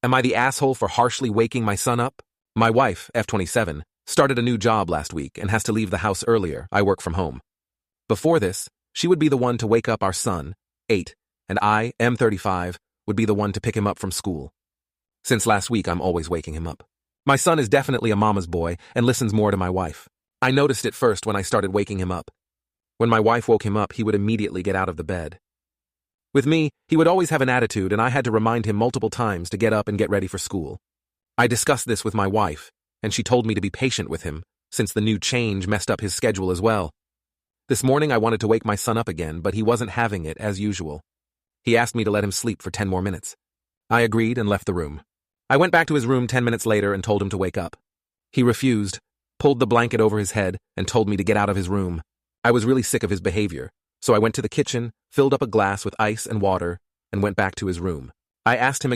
Am I the asshole for harshly waking my son up? My wife, F27, started a new job last week and has to leave the house earlier. I work from home. Before this, she would be the one to wake up our son, 8, and I, M35, would be the one to pick him up from school. Since last week, I'm always waking him up. My son is definitely a mama's boy and listens more to my wife. I noticed it first when I started waking him up. When my wife woke him up, he would immediately get out of the bed. With me, he would always have an attitude, and I had to remind him multiple times to get up and get ready for school. I discussed this with my wife, and she told me to be patient with him, since the new change messed up his schedule as well. This morning I wanted to wake my son up again, but he wasn't having it as usual. He asked me to let him sleep for 10 more minutes. I agreed and left the room. I went back to his room 10 minutes later and told him to wake up. He refused, pulled the blanket over his head, and told me to get out of his room. I was really sick of his behavior, so I went to the kitchen, filled up a glass with ice and water, and went back to his room. I asked him